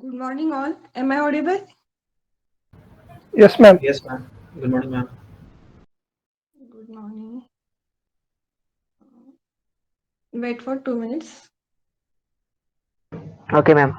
Good morning, all. Am I audible? Yes, ma'am. Yes, ma'am. Good morning, ma'am. Good morning. Wait for 2 minutes. Okay, ma'am.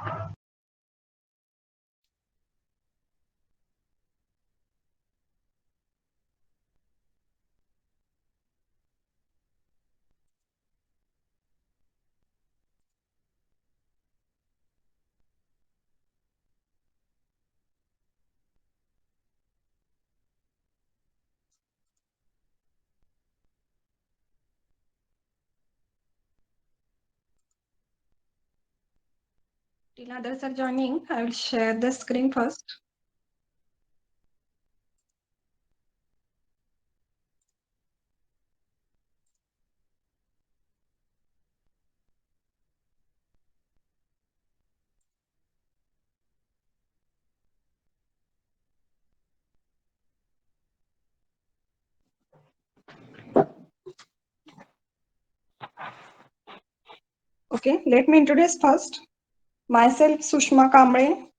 Till others are joining, I will share the screen first. Okay, let me introduce first. Myself, Sushma Kamble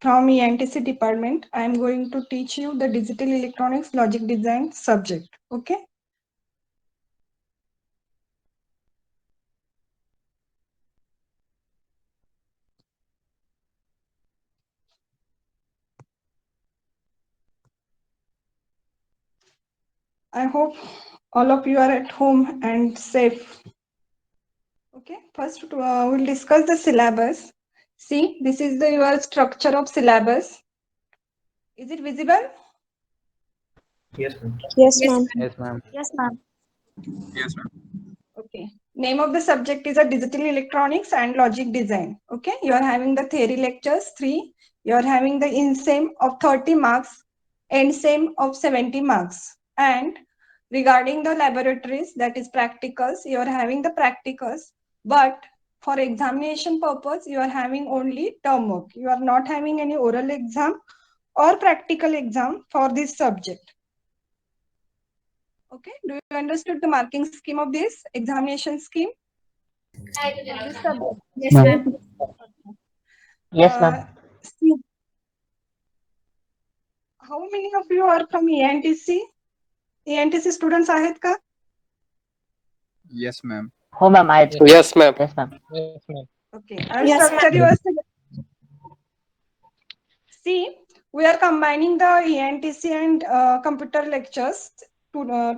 from ENTC department. I am going to teach you the digital electronics logic design subject. Okay. I hope all of you are at home and safe. Okay, first we'll discuss the syllabus. See, this is the your structure of syllabus. Is it visible? Yes, ma'am. Yes, Yes, ma'am. ma'am. Yes, ma'am. Yes, ma'am. Okay. Name of the subject is a digital electronics and logic design. Okay. You are having the theory lectures 3. You are having the in-same of 30 marks, end-same of 70 marks. And regarding the laboratories, that is practicals, you are having the practicals. But for examination purpose, you are having only term work. You are not having any oral exam or practical exam for this subject. Okay. Do you understood the marking scheme of this examination scheme? For this subject. Yes, Ma'am. ma'am. Yes, ma'am. See, how many of you are from ENTC? ENTC students आहेत का? Yes, ma'am. Oh, ma'am. Yes, ma'am. Yes, ma'am. Okay, I'll Yes, structure ma'am. your syllabus. See, we are combining the ENTC and computer lectures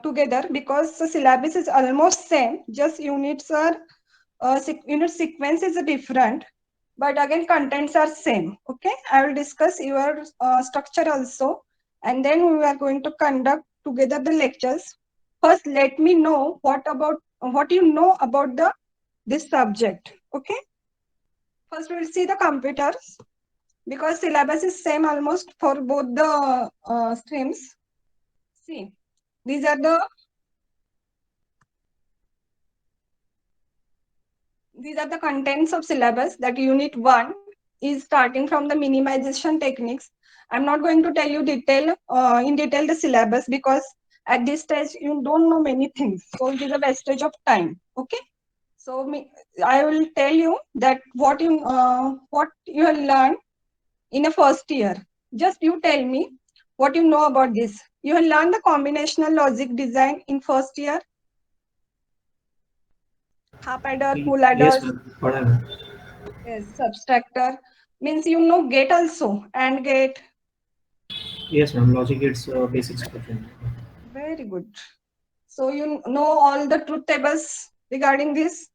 together because the syllabus is almost same. Just units are unit sequence is different, but again contents are same. Okay, I will discuss your structure also, and then we are going to conduct together the lectures. First, let me know what you know about the this subject. Okay, first we'll see the computers because syllabus is same almost for both the streams. See, these are the contents of syllabus. That unit 1 is starting from the minimization techniques. I'm not going to tell you in detail the syllabus because at this stage you don't know many things, so it is a wastage of time. Okay, so I will tell you that what you have learned in a first year. Just you tell me what you know about this. You have learned the combinational logic design in first year. Half adder, full Yes, adders, ma'am. What am yes, subtractor. Means you know gate also and gate. Yes, ma'am. Logic it's basics of it. Very good. So you know all the truth tables regarding this.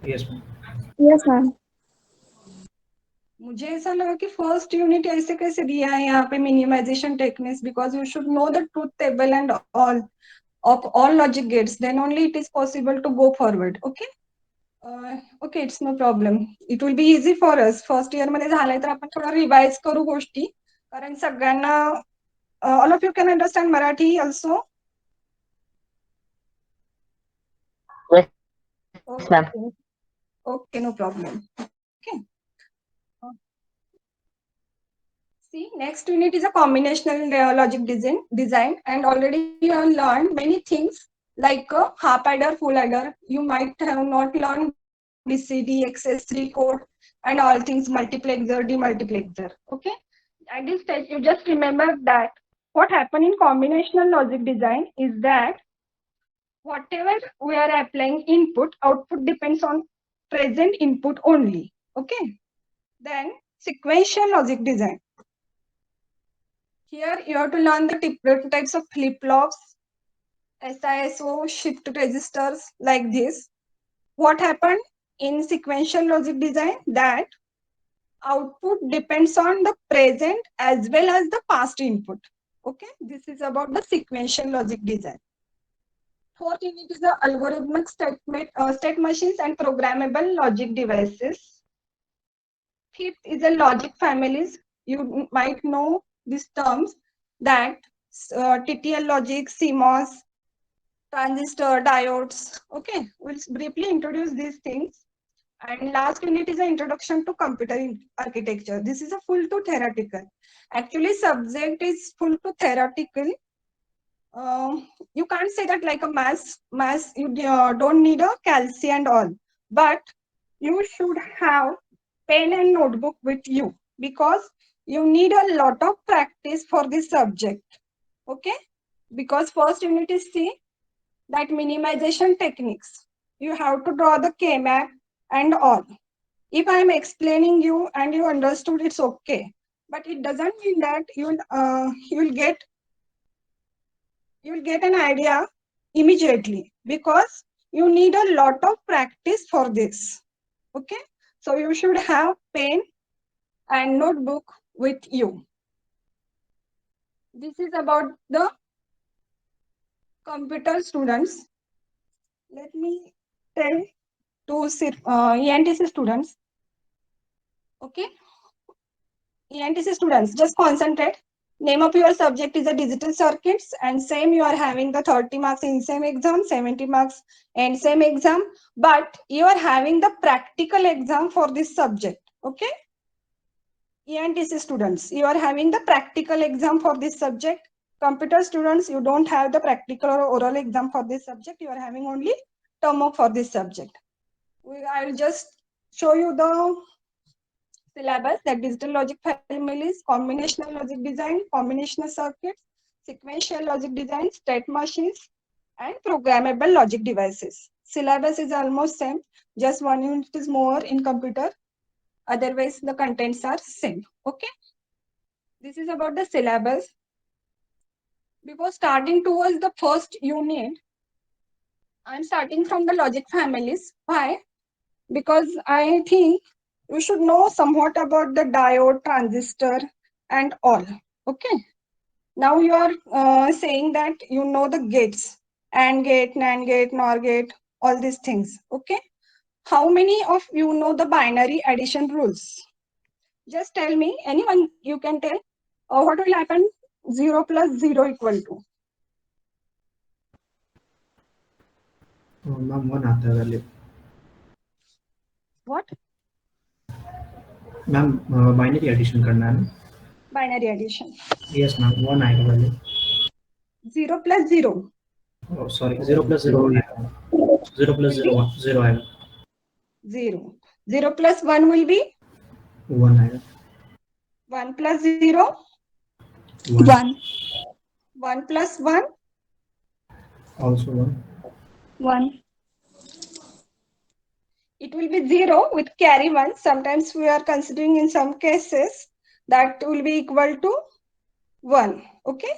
Yes, ma'am. Yes, ma'am. मुझे ऐसा लगा कि first unit ऐसे कैसे दिया है यहाँ पे minimization techniques because you should know the truth table and all of all logic gates, then only it is possible to go forward. Okay. Okay, it's no problem. It will be easy for us. First year मध्ये झालंय तर आपण थोडं revise करू गोष्टी कारण सगळ्यांना all of you can understand Marathi also. Yes, ma'am. Okay. Okay, no problem. Okay. See, next unit is a combinational logic design, and already you have learned many things like half adder, full adder. You might have not learned BCD, XS3 code. and all things, multiplexer, demultiplexer. Okay. At this stage, you just remember that what happened in combinational logic design is that whatever we are applying input, output depends on present input only. Okay. Then sequential logic design. Here you have to learn the different types of flip-flops, SISO, shift registers like this. What happened in sequential logic design? That output depends on the present as well as the past input. Okay, this is about the sequential logic design. Fourth unit is the algorithmic state machines and programmable logic devices. Fifth is the logic families. You might know these terms, that TTL logic, CMOS, transistor, diodes. Okay, we'll briefly introduce these things. And last unit is the introduction to computer architecture. This is a full to theoretical. Actually, subject is full to theoretical. You can't say that like a maths, you don't need a calci and all, but you should have pen and notebook with you because you need a lot of practice for this subject. Okay, because first unit is see that minimization techniques. You have to draw the K-map and all. If I am explaining you and you understood, it's okay. But it doesn't mean that you'll get an idea immediately because you need a lot of practice for this. Okay, so you should have pen and notebook with you. This is about the computer students. Let me tell to ENTC students. Okay, ENTC students, just concentrate. Name of your subject is a digital circuits, and same you are having the 30 marks in same exam, 70 marks and same exam, but you are having the practical exam for this subject. Okay, ENTC students, you are having the practical exam for this subject. Computer students, you don't have the practical or oral exam for this subject. You are having only term for this subject. I will just show you the syllabus, that digital logic families, combinational logic design, combinational circuits, sequential logic design, state machines, and programmable logic devices. Syllabus is almost same, just one unit is more in computer. Otherwise, the contents are same. Okay. This is about the syllabus. Before starting towards the first unit, I'm starting from the logic families. Why? Because I think you should know somewhat about the diode, transistor, and all. Okay. Now you are saying that you know the gates, AND gate, NAND gate, NOR gate, all these things. Okay. How many of you know the binary addition rules? Just tell me, anyone you can tell, what will happen 0 plus 0 equal to? Ma'am 1 आता है value. What? Ma'am binary addition करना है ना. Binary addition. Yes ma'am 1 आएगा value. 0 plus 0. Sorry 0 plus 0 आएगा. 0 plus 0 0 आएगा. 0. 0 plus 1 will be? 1 आएगा. 1 plus 0? 1. 1 plus 1? Also 1. 1. It will be 0 with carry 1. Sometimes we are considering in some cases that will be equal to 1. Okay.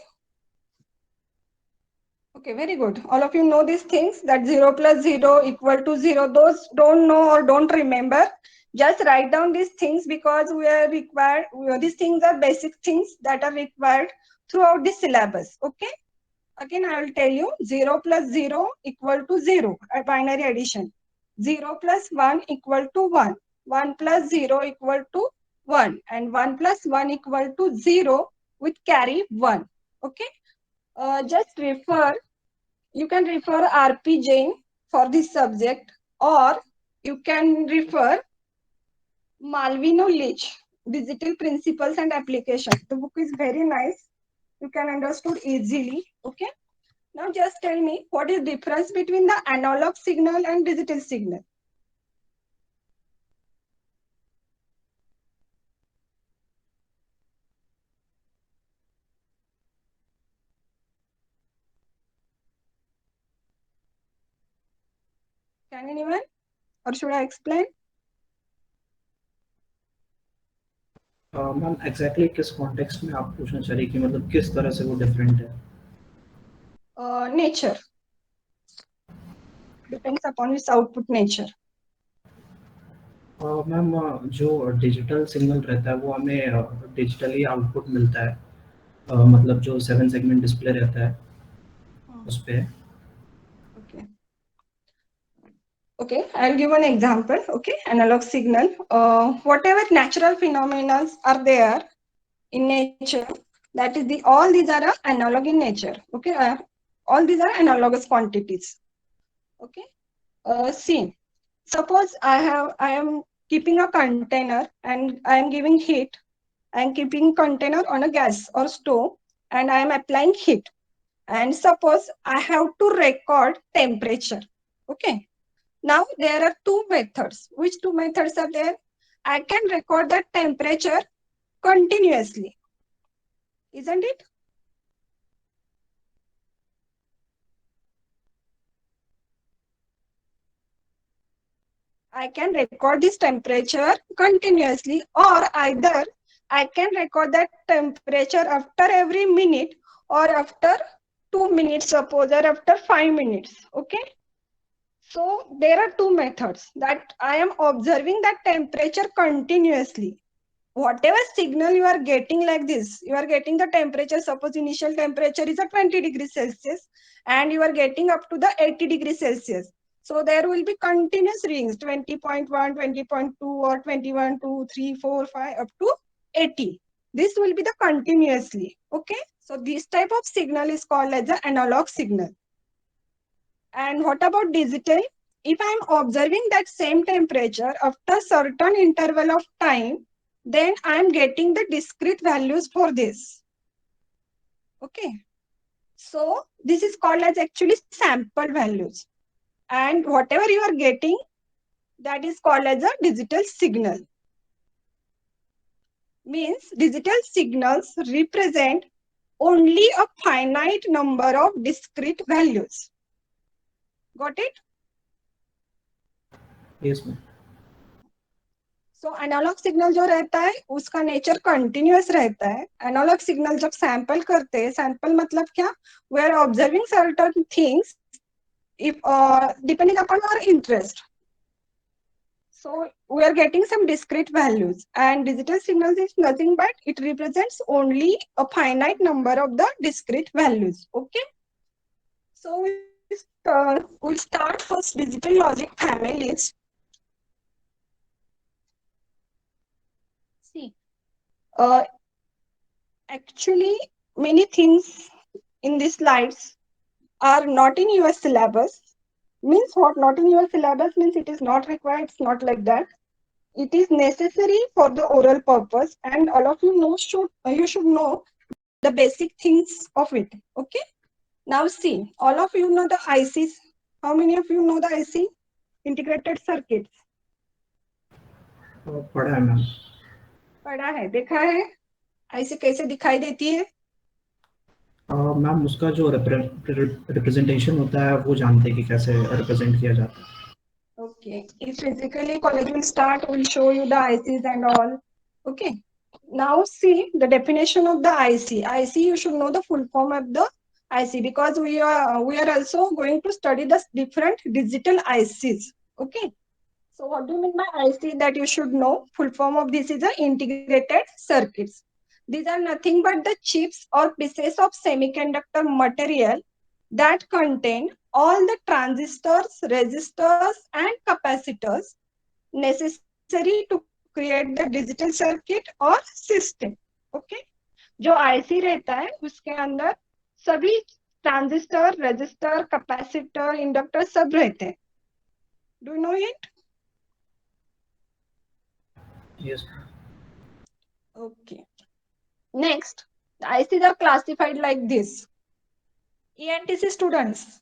Okay, very good. All of you know these things, that 0 plus 0 equal to 0. Those don't know or don't remember, just write down these things because we are required. These things are basic things that are required throughout the syllabus. Okay. Again, I will tell you 0 plus 0 equal to 0, a binary addition. 0 plus 1 equal to 1. 1 plus 0 equal to 1. And 1 plus 1 equal to 0 with carry 1. Okay. Just refer, you can refer R.P. Jain for this subject, or you can refer Malvino Leach, Digital Principles and Applications. The book is very nice. You can understood easily. Okay. Now just tell me, what is the difference between the analog signal and digital signal? Can anyone, or should I explain? Ma'am exactly किस context में आप पूछना चाह रही कि मतलब किस तरह से वो डिफरेंट है? Nature depends upon its output nature. Ma'am जो डिजिटल सिग्नल रहता है वो हमें डिजिटली आउटपुट मिलता है, मतलब जो 7 सेगमेंट डिस्प्ले रहता है उस पे। Okay. Okay, I'll give an example. Okay, analog signal. Whatever natural phenomena are there in nature, that is all these are analog in nature. Okay, all these are analogous quantities. Okay, see, suppose I am keeping a container and I am giving heat. I am keeping container on a gas or stove and I am applying heat. And suppose I have to record temperature. Okay. Now there are two methods. Which two methods are there? I can record the temperature continuously. Isn't it? I can record this temperature continuously, or either I can record that temperature after every minute or after 2 minutes, suppose, or after 5 minutes. Okay. So there are two methods that I am observing that temperature continuously. Whatever signal you are getting like this, you are getting the temperature, suppose initial temperature is at 20 degrees Celsius and you are getting up to the 80 degrees Celsius. So there will be continuous rings 20.1, 20.2 or 21, 2, 3, 4, 5 up to 80. This will be the continuously. Okay. So this type of signal is called as the analog signal. And what about digital? If I'm observing that same temperature after certain interval of time, then I'm getting the discrete values for this. Okay. So this is called as actually sample values. And whatever you are getting, that is called as a digital signal. Means digital signals represent only a finite number of discrete values. Got it? Yes ma'am. So analog signal जो रहता है उसका nature continuous रहता है। Analogue signal जब sample करते हैं, sample मतलब क्या, we are observing certain things if depending upon our interest, so we are getting some discrete values, and digital signals is nothing but it represents only a finite number of the discrete values. Okay, so we'll start first digital logic families. See, actually many things in these slides are not in your syllabus. Means what? Not in your syllabus means it is not required. It's not like that. It is necessary for the oral purpose, and all of you know you should know the basic things of it. Okay. Now see, all of you know the ICs. How many of you know the IC? Integrated circuits. पढ़ा है ma'am. पढ़ा है, देखा है IC कैसे दिखाई देती है? मैम उसका जो रिप्रेजेंटेशन होता है वो जानते हैं कि कैसे रिप्रेजेंट किया जाता है। Okay, if physically college will start, we'll show you the ICs and all. Okay, now see the definition of the IC. IC, you should know the full form of the IC, because we are also going to study the different digital ICs. Okay, so what do you mean by IC? That you should know full form of this is the integrated circuits. These are nothing but the chips or pieces of semiconductor material that contain all the transistors, resistors, and capacitors necessary to create the digital circuit or system. Okay, जो IC रहता है उसके अंदर सभी transistor, resistor, capacitor, inductor सब रहते हैं. Do you know it? Yes. Okay. Next, the ICs are classified like this. ENTC students,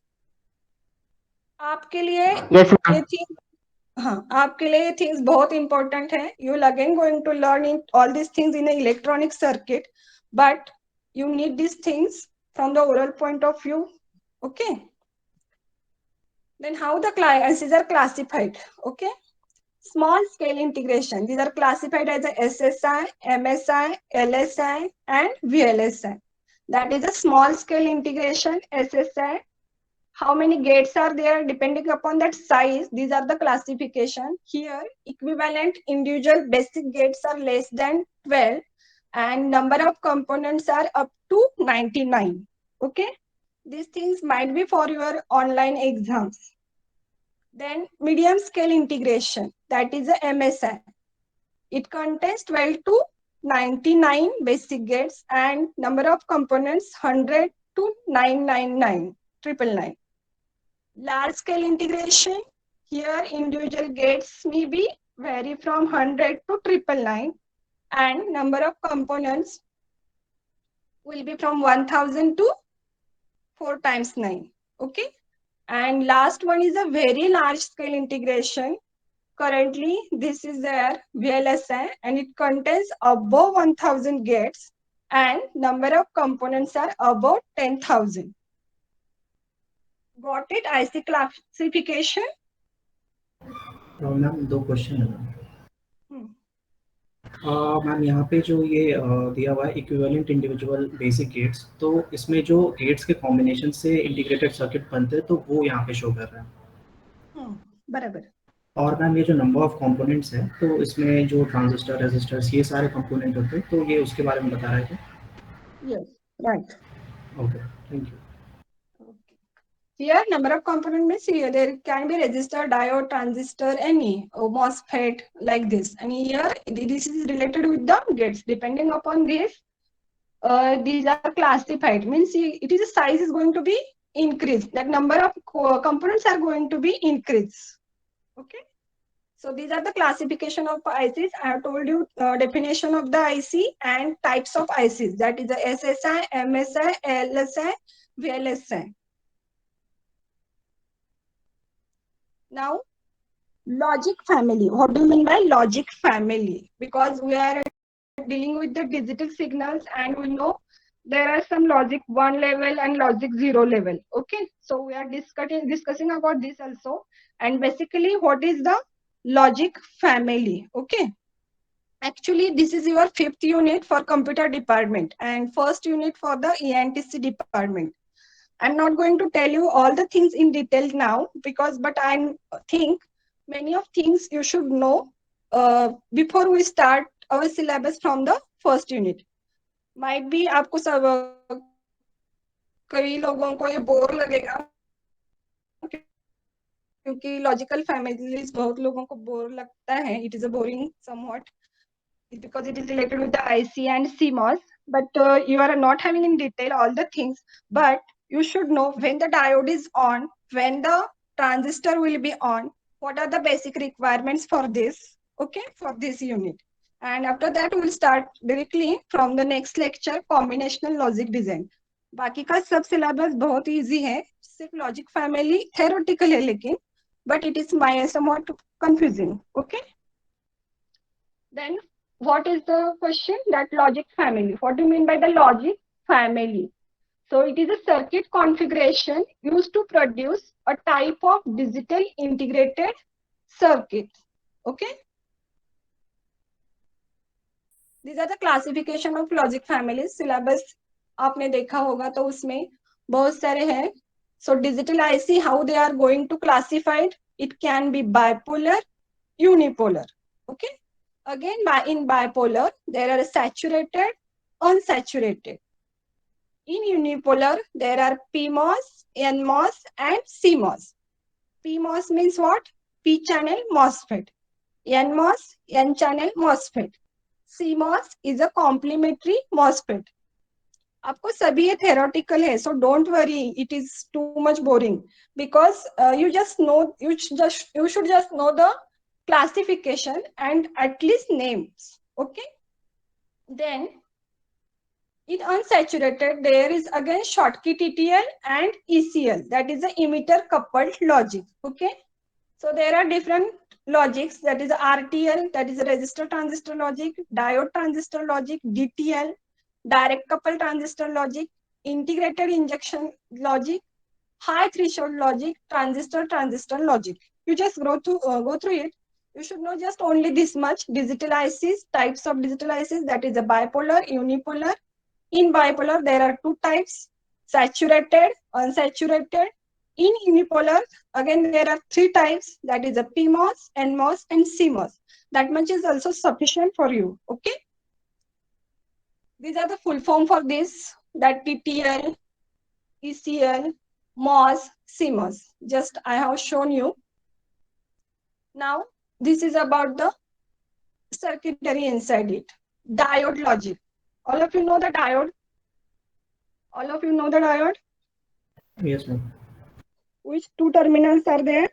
आपके लिए Yes, ma'am. ये चीज, हाँ, आपके लिए ये थिंग्स बहुत इंपॉर्टेंट है. You will again going to learn in all this things in electronic circuit, but you need these things from the oral point of view. Okay, Then how the ICs are classified? Okay. Small scale integration. These are classified as a SSI, MSI, LSI, and VLSI. That is a small scale integration, SSI. How many gates are there depending upon that size? These are the classification. Here, equivalent individual basic gates are less than 12 and number of components are up to 99. Okay. These things might be for your online exams. Then medium scale integration, that is a MSI. It contains 12 to 99 basic gates and number of components 100 to 999, 999. Large scale integration, here individual gates may be vary from 100 to 999 and number of components will be from 1000 to 4 times 9. Okay. And last one is a very large scale integration. Currently, this is their VLSI and it contains above 1000 gates and number of components are above 10,000. Got it? IC classification? Ma'am 2 question है ma'am. Ma'am यहाँ पे जो ये दिया हुआ है equivalent individual basic gates, तो इसमें जो गेट्स के कॉम्बिनेशन से इंटीग्रेटेड सर्किट बनते हैं तो वो यहाँ पे शो कर रहा है। बराबर। और मैम ये जो नंबर ऑफ कंपोनेंट्स है तो इसमें जो ट्रांजिस्टर, रेजिस्टर्स, ये सारे कंपोनेंट होते हैं, तो ये उसके बारे में बता रहे थे। Yes, right. Okay, thank you. Here, number of component means here there can be resistor, diode, transistor, any MOSFET like this. And here this is related with the gates. Depending upon this, these are classified. Means it is a size is going to be increased. That number of components are going to be increased. Okay. So these are the classification of ICs. I have told you definition of the IC and types of ICs. That is the SSI, MSI, LSI, VLSI. Now, logic family. What do you mean by logic family? Because we are dealing with the digital signals and we know there are some logic 1 level and logic 0 level. Okay. So we are discussing about this also. And basically what is the logic family? Okay. Actually, this is your 5th unit for computer department and 1st unit for the ENTC department. I'm not going to tell you all the things in detail now but I think many of things you should know before we start our syllabus from the 1st unit. Might be आपको सब कई लोगों को ये bore लगेगा क्योंकि logical families बहुत लोगों को बोर लगता है. It is a boring somewhat because it is related with the IC and CMOS, but you are not having in detail all the things, but you should know when the diode is on, when the transistor will be on, what are the basic requirements for this, okay, for this unit. And after that, we will start directly from the next lecture, combinational logic design. बाकी का सब syllabus बहुत easy है, सिर्फ logic family theoretical है लेकिन, but it is somewhat confusing, okay. Then what is the question? That logic family. What do you mean by the logic family? So it is a circuit configuration used to produce a type of digital integrated circuit. Okay. These are the classification of logic families. Syllabus आपने देखा होगा तो उसमें बहुत सारे हैं. So digital IC, how they are going to classified? It can be bipolar, unipolar. Okay. Again, in bipolar, there are saturated, unsaturated. In unipolar, there are PMOS, NMOS, and CMOS. PMOS means what? P-channel MOSFET. NMOS, N-channel MOSFET. CMOS is a complementary MOSFET. आपको सभी ये theoretical है, so don't worry, it is too much boring because you should just know the classification and at least names. Okay. Then in unsaturated, there is again Schottky TTL and ECL, that is the emitter coupled logic. Okay. So there are different logics, that is RTL, that is a resistor transistor logic, diode transistor logic, DTL, direct coupled transistor logic, integrated injection logic, high threshold logic, transistor logic. You just go through it. You should know just only this much. Digital ICs, types of digital ICs, that is a bipolar, unipolar. In bipolar, there are two types, saturated, unsaturated. In unipolar, again, there are three types, that is a PMOS, NMOS, and CMOS. That much is also sufficient for you, okay? These are the full form for this, that TTL, ECL, MOS, CMOS. Just I have shown you. Now, this is about the circuitry inside it. Diode logic. All of you know the diode? All of you know the diode? Yes, ma'am. Which two terminals are there?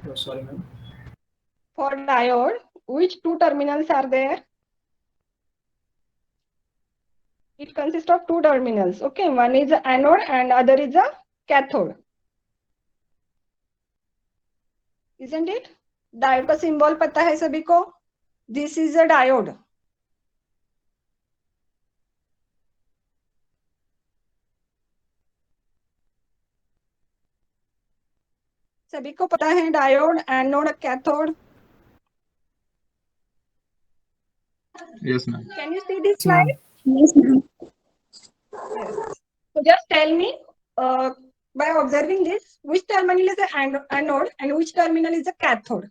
Oh, sorry, ma'am. For diode, which two terminals are there? It consists of two terminals. Okay, one is a anode and other is a cathode. Isn't it? Diode का symbol पता है सभी को? This is a diode. सभी को पता है diode, anode, cathode? Yes, ma'am. Can you see this Yes, ma'am. slide? Yes, ma'am. Yes. So just tell me, by observing this, which terminal is an anode and which terminal is a cathode?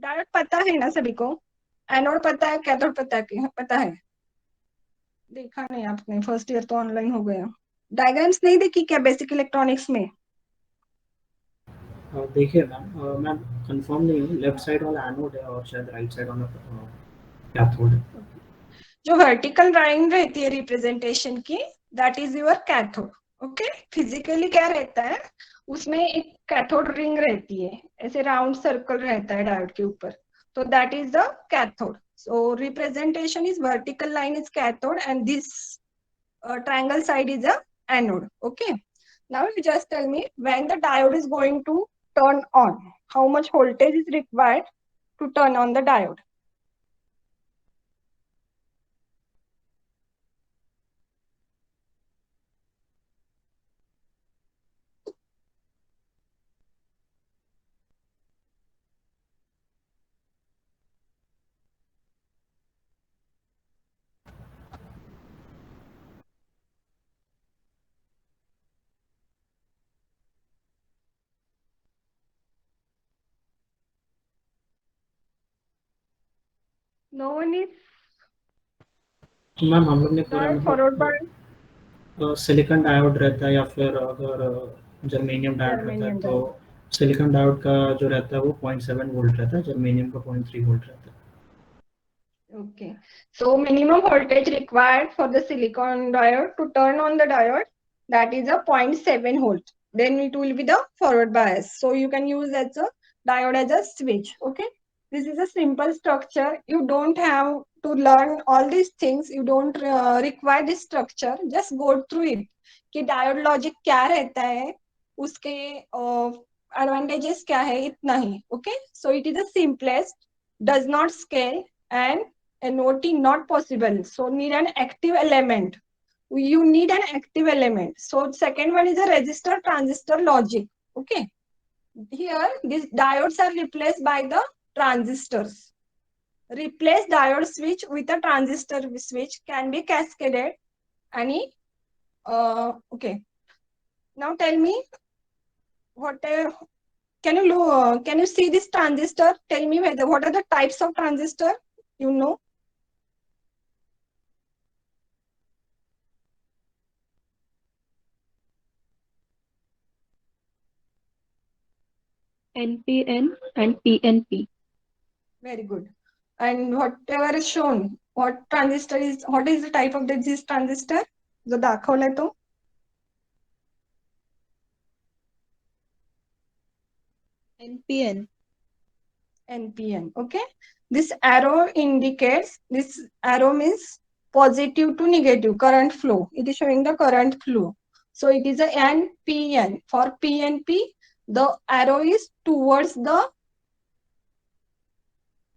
Diode पता है ना सभी को? Anode पता है, cathode पता है? देखा नहीं आपने, फर्स्ट ईयर तो ऑनलाइन हो गया. डायग्राम्स नहीं देखी क्या बेसिक इलेक्ट्रॉनिक्स में? देखिए मैम, मैम कंफर्म नहीं हूँ, लेफ्ट साइड वाला एनोड है और शायद राइट साइड वाला कैथोड है. जो वर्टिकल लाइन रहती है रिप्रेजेंटेशन की, that is your cathode. Okay, physically क्या रहता है उसमें, एक कैथोड रिंग रहती है, ऐसे राउंड सर्कल रहता है डायोड के ऊपर, तो that is the cathode. So representation is vertical line is cathode and this triangle side is a anode. Okay, now you just tell me, when the diode is going to turn on, how much voltage is required to turn on the diode? No one is ma'am हम लोग ने पूरा forward by silicon diode रहता है या फिर अगर germanium diode रहता है, तो सिलिकॉन डायोड का जो रहता है वो 0.7 वोल्ट रहता है, जर्मेनियम का 0.3 वोल्ट रहता है. Okay, so minimum voltage required for the silicon diode to turn on the diode, that is a 0.7 volt. Then it will be the forward bias. So you can use as a diode as a switch. Okay, this is a simple structure. You don't have to learn all these things. You don't require this structure. Just go through it. कि diode logic क्या रहता है, उसके advantages क्या है, इतना ही. Okay, so it is the simplest, does not scale, and NOT not possible. So need an active element. You need an active element. So second one is a resistor transistor logic. Okay. Here these diodes are replaced by the transistors. Replace diode switch with a transistor switch can be cascaded. Any okay. Now tell me, what can you see this transistor? Tell me what are the types of transistor? You know. NPN and PNP. Very good. And whatever is shown, what is the type of this transistor? जो दाखवलाय तो? NPN. NPN. Okay. This arrow indicates, this arrow means positive to negative current flow. It is showing the current flow. So it is a NPN. For PNP, the arrow is towards the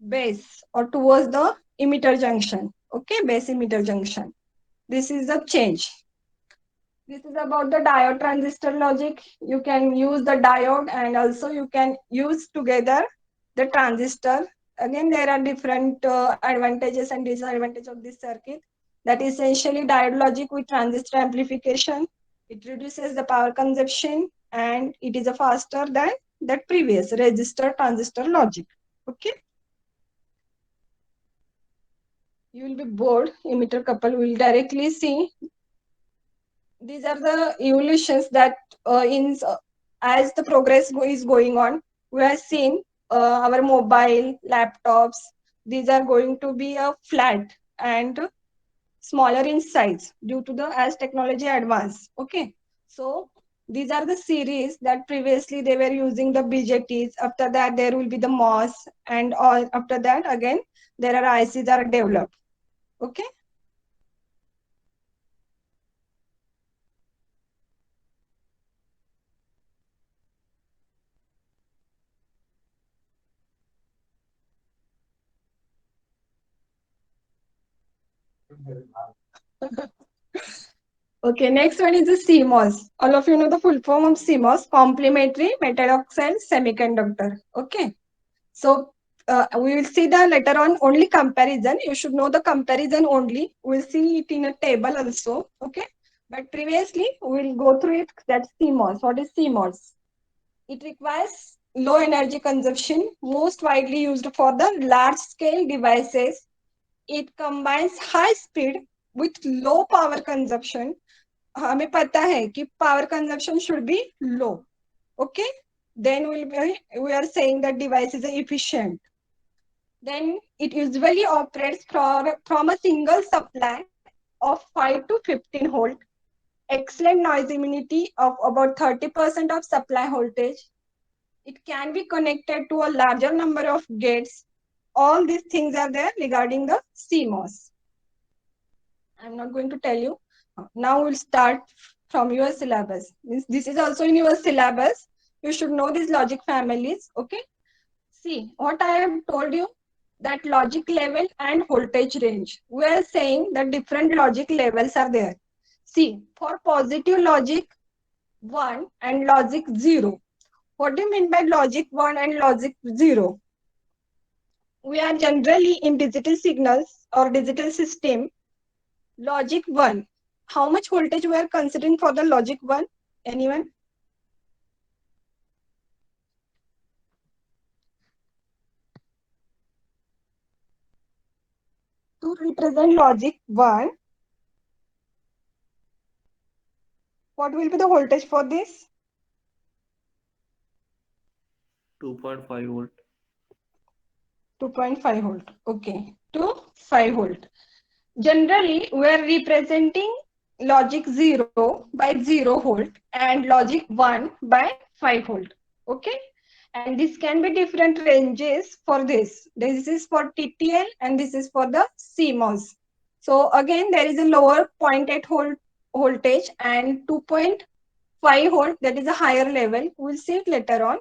base or towards the emitter junction. Okay, base emitter junction. This is the change. This is about the diode transistor logic. You can use the diode and also you can use together the transistor. Again, there are different advantages and disadvantages of this circuit. That is essentially diode logic with transistor amplification. It reduces the power consumption and it is a faster than that previous resistor transistor logic. Okay. You will be bored. Emitter couple will directly see. These are the evolutions that as the progress is going on, we are seeing our mobile, laptops, these are going to be a flat and smaller in size due to the as technology advance. Okay, so these are the series that previously they were using the BJTs. After that, there will be the MOS, and all after that again there are ICs are developed. Okay. Okay, next one is the CMOS. All of you know the full form of CMOS, complementary metal oxide semiconductor. Okay, so we will see the later on only comparison. You should know the comparison only. We'll see it in a table also. Okay, but previously we'll go through it. That's CMOS. What is CMOS? It requires low energy consumption, most widely used for the large scale devices. It combines high speed with low power consumption. हमें पता है कि power consumption should be low. Okay, then we are saying that device is efficient. Then it usually operates from a single supply of 5 to 15 volt, excellent noise immunity of about 30% of supply voltage. It can be connected to a larger number of gates. All these things are there regarding the CMOS. I'm not going to tell you. Now we'll start from your syllabus. This is also in your syllabus. You should know these logic families. Okay. See what I have told you, that logic level and voltage range. We are saying that different logic levels are there. See, for positive logic 1 and logic 0. What do you mean by logic 1 and logic 0? We are generally in digital signals or digital system. Logic 1. How much voltage we are considering for the logic 1? Anyone? To represent logic 1, what will be the voltage for this? 2.5 volt. 2.5 volt. Okay, to 5 volt. Generally, we are representing logic 0 by 0 volt and logic 1 by 5 volt. Okay, and this can be different ranges for this. This is for TTL and this is for the CMOS. So again, there is a lower 0.8 volt voltage and 2.5 volt, that is a higher level. We'll see it later on.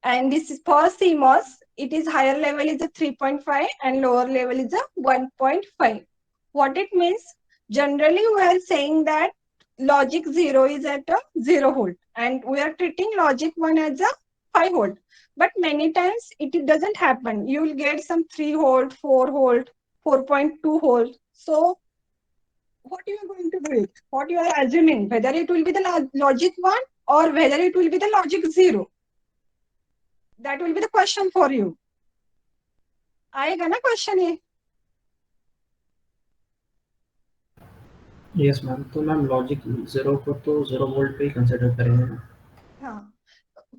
And this is for CMOS. It is higher level is a 3.5 and lower level is a 1.5. What it means? Generally, we are saying that logic 0 is at a 0 volt and we are treating logic 1 as a 5 volt. But many times it doesn't happen. You will get some 3 volt, 4 volt, 4.2 volt. So what you are going to do it? What you are assuming? Whether it will be the logic 1 or whether it will be the logic 0? That will be the question for you. आएगा ना question ये? Yes ma'am, तो ma'am logic 0 को तो 0 volt पे ही consider करेंगे ना? हाँ,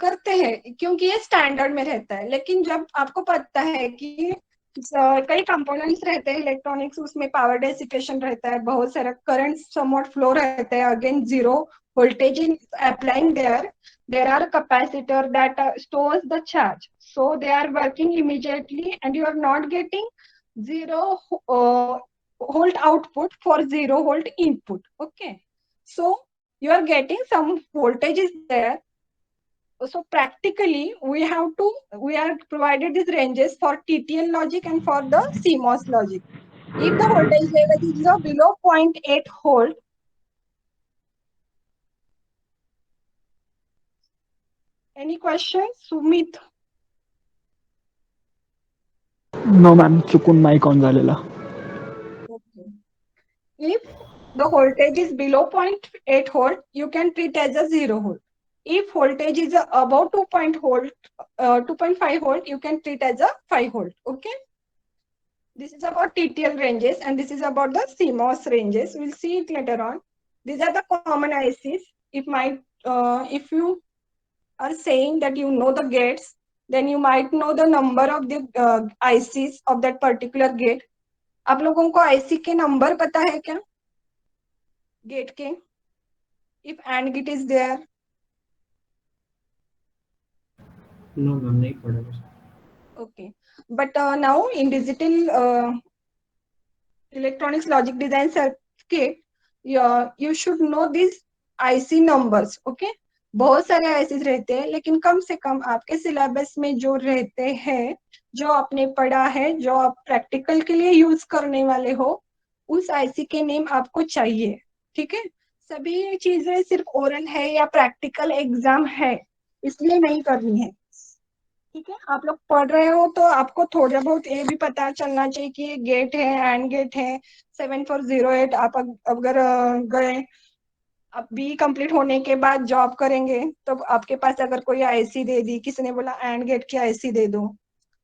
करते हैं क्योंकि ये स्टैंडर्ड में रहता है, लेकिन जब आपको पता है कि कई कंपोनेंट्स रहते हैं इलेक्ट्रॉनिक्स, उसमें पावर डेसिपेशन रहता है, बहुत सारा करंट समवॉट फ्लो रहता है, again zero voltage in applying there are capacitor that stores the charge, so they are working immediately and you are not getting zero volt output for 0 volt input. Okay, so you are getting some voltages there. So practically we are provided these ranges for TTL logic and for the CMOS logic. If the voltage level is below 0.8 volt, any questions, Sumit? No ma'am चुकून mic on झालेला. Okay. If the voltage is below 0.8 volt, you can treat as a 0 volt. If voltage is above 2.5 volt, you can treat as a 5 volt. Okay. This is about TTL ranges and this is about the CMOS ranges. We'll see it later on. These are the common ICs. If you are saying that you know the gates, then you might know the number of the ICs of that particular gate. आप लोगों को IC के number पता है क्या? Gate के? If AND gate is there. No ma'am नहीं पढ़ा बस. Okay, but now in digital electronics logic design circuit, you should know these IC numbers. Okay, बहुत सारे ICs रहते हैं, लेकिन कम से कम आपके सिलेबस में जो रहते हैं, जो आपने पढ़ा है, जो आप प्रैक्टिकल के लिए यूज करने वाले हो, उस IC के नेम आपको चाहिए. ठीक है, सभी चीजें सिर्फ ओरल है या प्रैक्टिकल एग्जाम है इसलिए नहीं करनी है. ठीक है, आप लोग पढ़ रहे हो तो आपको थोड़ा बहुत ये भी पता चलना चाहिए कि ये गेट है, एंड गेट है. 7408 आप अगर गए, अब बी कंप्लीट होने के बाद जॉब करेंगे तो आपके पास अगर कोई आईसी दे दी, किसी ने बोला एंड गेट की आईसी दे दो,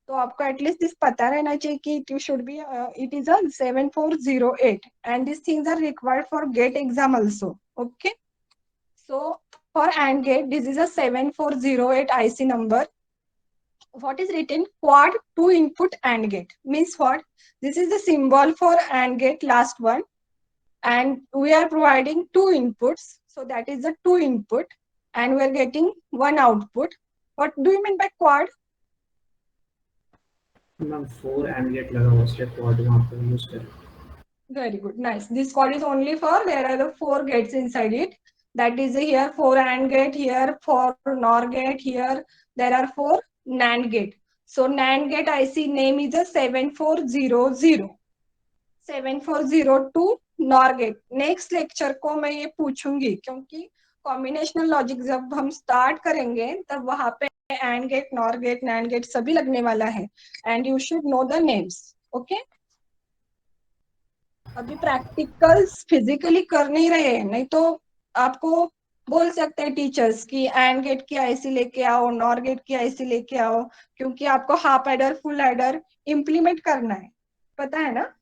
तो आपको एटलीस्ट दिस पता रहना चाहिए कि it should be it is a 7408 and this things are required for GATE exam also. Okay, so for AND gate this is a 7408 IC number. What is written? Quad 2 input AND gate means what? This is the symbol for AND gate, last one, and we are providing two inputs, so that is the 2 input and we are getting one output. What do you mean by quad? Ma'am 4 AND gate लगा हुआ है, quad वहाँ पे use करें. Very good, nice. This quad is only for, there are the 4 gates inside it. That is here 4 AND gate, here 4 NOR gate, here there are 4 NAND gate. So NAND gate IC name is a 7400. 7402 NOR gate. Next lecture को मैं ये पूछूंगी, क्योंकि combinational logic जब हम start करेंगे तब वहां पे AND gate, NOR gate, NAND gate सभी लगने वाला है and you should know the names. Okay, अभी प्रैक्टिकल्स फिजिकली कर नहीं रहे हैं, नहीं तो आपको बोल सकते हैं टीचर्स कि एंड गेट की आईसी लेके आओ, नॉर गेट की आईसी लेके आओ, क्योंकि आपको half adder, full adder implement करना है, पता है ना.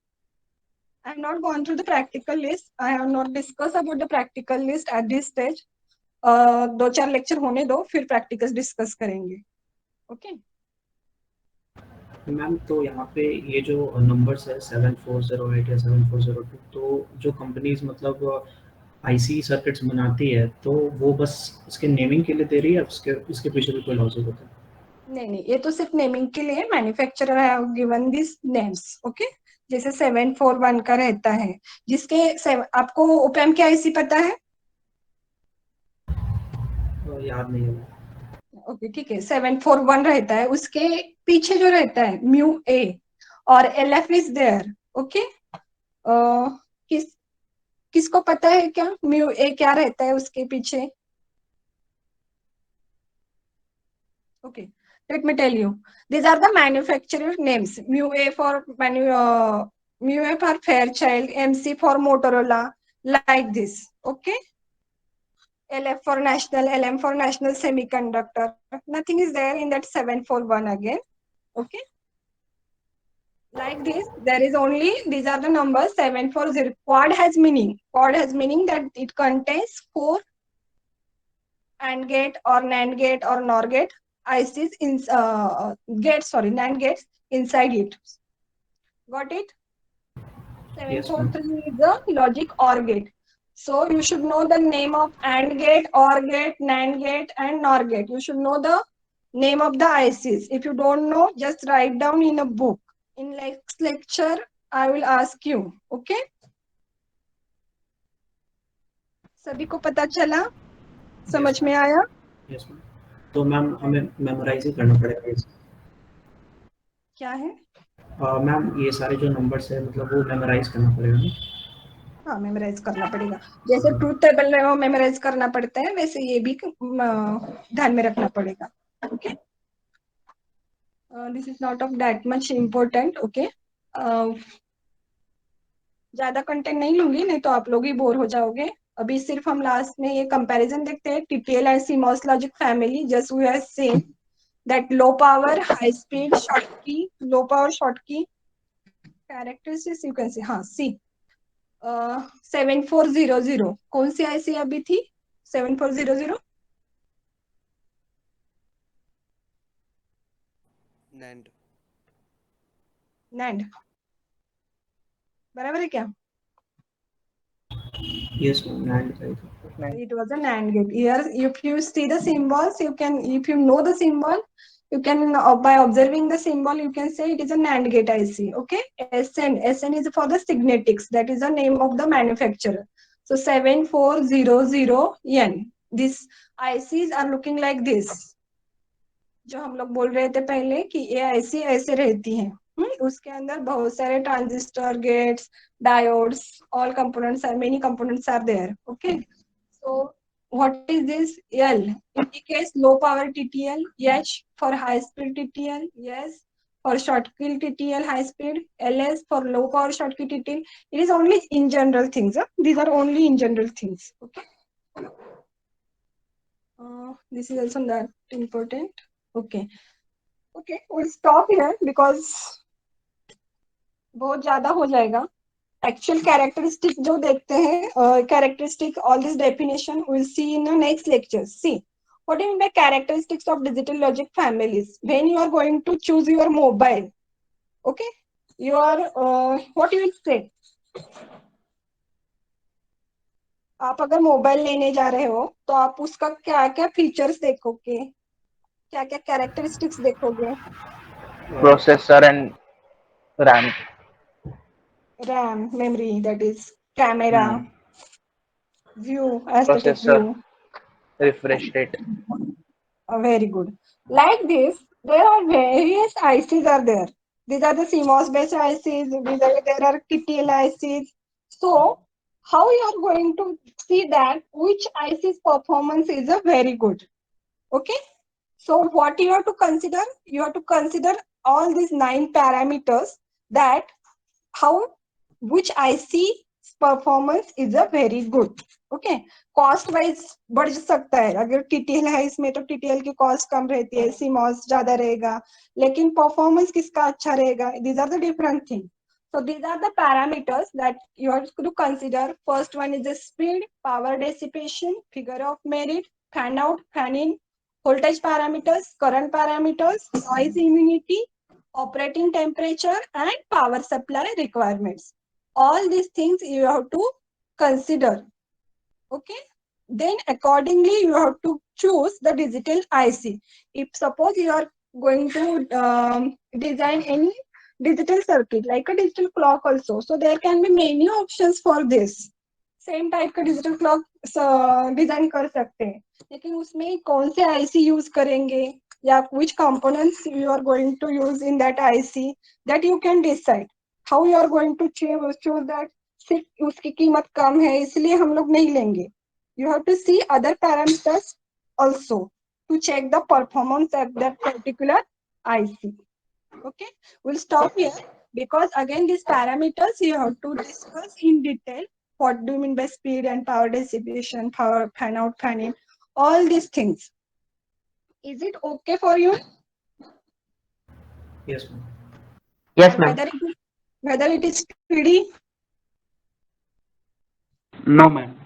I have not gone through the practical list. I have not discussed about the practical list at this stage. 2-4 lecture होने दो, फिर प्रैक्टिकल्स डिस्कस करेंगे. ओके मैम तो यहाँ पे ये जो नंबर्स है 7408 या 7402, तो जो कंपनीज मतलब आईसी सर्किट्स बनाती है तो वो बस इसके नेमिंग के लिए दे रही है, इसके पीछे भी कोई लॉजिक होता है? नहीं, ये तो सिर्फ नेमिंग के लिए. Manufacturer have given this names. Okay, जैसे 741 का रहता है, जिसके आपको ओपैम्प की आईसी पता है? याद नहीं है. ओके ठीक है, 741 रहता है, उसके पीछे जो रहता है म्यू ए और एलएफ इज देयर. ओके, किसको पता है क्या म्यू ए क्या रहता है उसके पीछे? Okay, let me tell you. These are the manufacturer names. Mu A for Fairchild, MC for Motorola, like this. Okay. LF for National, LM for National Semiconductor. Nothing is there in that 741 again. Okay. Like this, there is only, these are the numbers 740. Quad has meaning. Quad has meaning that it contains 4 AND gate or NAND gate or NOR gate ICs in NAND gates inside it. Got it? 743 is the logic OR gate. So you should know the name of AND gate, OR gate, NAND gate, and NOR gate. You should know the name of the ICs. If you don't know, just write down in a book. In next lecture, I will ask you. Okay? सभी को पता चला? समझ में आया? Yes ma'am. तो ma'am हमें memorise ही करना पड़ेगा इसे। क्या है? मैम ये सारे जो नंबर्स है मतलब वो मेमोराइज करना पड़ेगा ना? हाँ, मेमोराइज करना पड़ेगा। जैसे ट्रूथ टेबल में वो मेमोराइज करना पड़ता है, वैसे ये भी ध्यान में रखना पड़ेगा। Okay? This is not of that much important. Okay? ज्यादा कंटेंट नहीं लूंगी, नहीं तो आप लोग ही बोर हो जाओगे। अभी सिर्फ हम लास्ट में ये कंपैरिजन देखते हैं, TTL and CMOS logic family. Just we have seen that low power, high speed, short की, लो पावर शॉर्ट की कैरेक्टरिस्टिक्स यू कैन सी। हाँ, सी 7400 कौन सी आईसी अभी थी? 7400 NAND. नैंड, बराबर है क्या? Yes ma'am, NAND। It was a NAND gate. Here, if you see the symbols, you can, if you know the symbol, you can, by observing the symbol, you can say it is a NAND gate IC. Okay? SN is for the Signetics. That is the name of the manufacturer. So 7400N. These ICs are looking like this. जो हम लोग बोल रहे थे पहले कि ये IC ऐसे रहती हैं। उसके अंदर बहुत सारे transistor, gates, diodes, all components are, many components are there. Okay? So what is this? L indicates low power TTL. H for high speed TTL. Yes. For short kill TTL high speed. LS for low power short kill TTL. It is only in general things. These are only in general things. Okay. This is also not important. Okay. Okay. We'll stop here because बहुत ज्यादा हो जाएगा। Actual characteristic जो देखते हैं, characteristic, all this definition we'll see in the next lecture. See, what do you mean by characteristics of digital logic families? When you are going to choose your mobile, okay, you are, what you will say? आप अगर mobile लेने जा रहे हो तो आप उसका क्या क्या फीचर्स देखोगे, क्या क्या कैरेक्टरिस्टिक्स देखोगे? Processor and RAM. RAM, memory, that is camera, Hmm. view, aesthetic Processor, view. refresh rate. Very good. Like this, there are various ICs are there. These are the CMOS based ICs. There are TTL ICs. So, how you are going to see that which IC's performance is a very good? Okay. So, what you have to consider? You have to consider all these 9 parameters, that how which IC performance is a very good. Okay, cost wise बढ़ सकता है। अगर TTL है इसमें तो TTL की cost कम रहती है, सीमॉस ज्यादा रहेगा, लेकिन परफॉर्मेंस किसका अच्छा रहेगा? These are the different thing. So these are the parameters that you have to consider. First one is the speed, power dissipation, figure of merit, fan out, fan in, voltage parameters, current parameters, noise immunity, operating temperature, and power supply requirements. All these things you have to consider. Okay, then accordingly you have to choose the digital IC. If suppose you are going to design any digital circuit like a digital clock also, so there can be many options for this. Same type का digital clock design कर सकते हैं, लेकिन उसमें कौन से IC use करेंगे या which components you are going to use in that IC, that you can decide. How you are going to choose that? सिर्फ उसकी कीमत कम है इसलिए हम लोग नहीं लेंगे. You have to see other parameters also to check the performance of that particular IC. Okay, we'll stop here because again these parameters you have to discuss in detail. What do you mean by speed and power dissipation, power fan out, fan in, all these things. Is it okay for you? Yes ma'am. Yes, ma'am. Whether it is speedy? No, ma'am.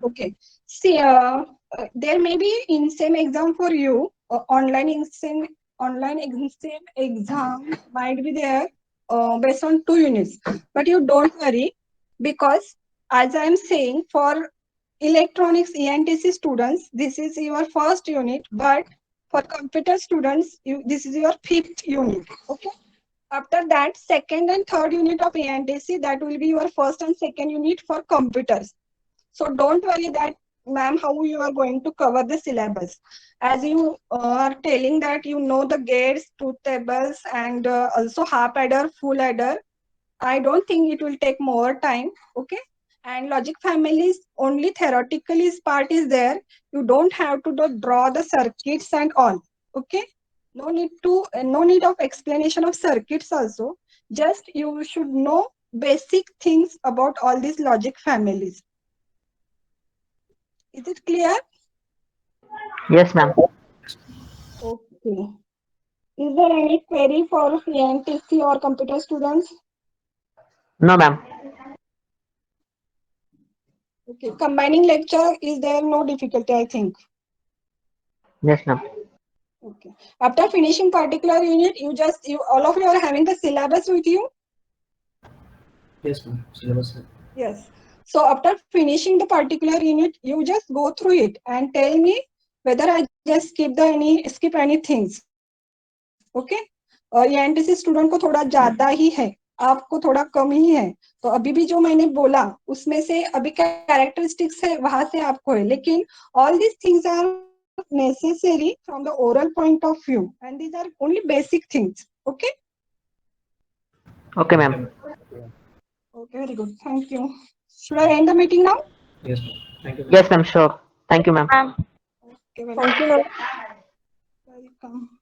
Okay. See, there may be in same exam for you, online exam might be there based on 2 units, but you don't worry, because as I am saying, for electronics ENTC students, this is your first unit, but for computer students, this is your 5th unit. Okay. After that, second and third unit of ENTC, that will be your first and second unit for computers. So don't worry that, ma'am, how you are going to cover the syllabus. As you are telling that you know the gates, truth tables, and also half adder, full adder. I don't think it will take more time. Okay. And logic families only theoretically part is there. You don't have to draw the circuits and all. Okay. No need of explanation of circuits also. Just you should know basic things about all these logic families. Is it clear? Yes, ma'am. Okay. Is there any query for ENTC or computer students? No, ma'am. Okay. Combining lecture, is there no difficulty, I think? Yes, ma'am. Okay. After finishing particular unit, all of you are having the syllabus with you? Yes, ma'am. Syllabus. Yes. So after finishing the particular unit, you just go through it and tell me whether I just skip any things. Okay. ENTC student को थोड़ा ज्यादा ही है, आपको थोड़ा कम ही है. तो अभी भी जो मैंने बोला उसमें से अभी कैरेक्टरिस्टिक्स है वहां से आपको है, लेकिन all these things are necessary from the oral point of view and these are only basic things. Okay. Okay, ma'am. Okay, very good. Thank you. Should I end the meeting now? Yes, ma'am. Thank you. Yes, ma'am. Sure. Thank you, ma'am. Okay, welcome. Welcome.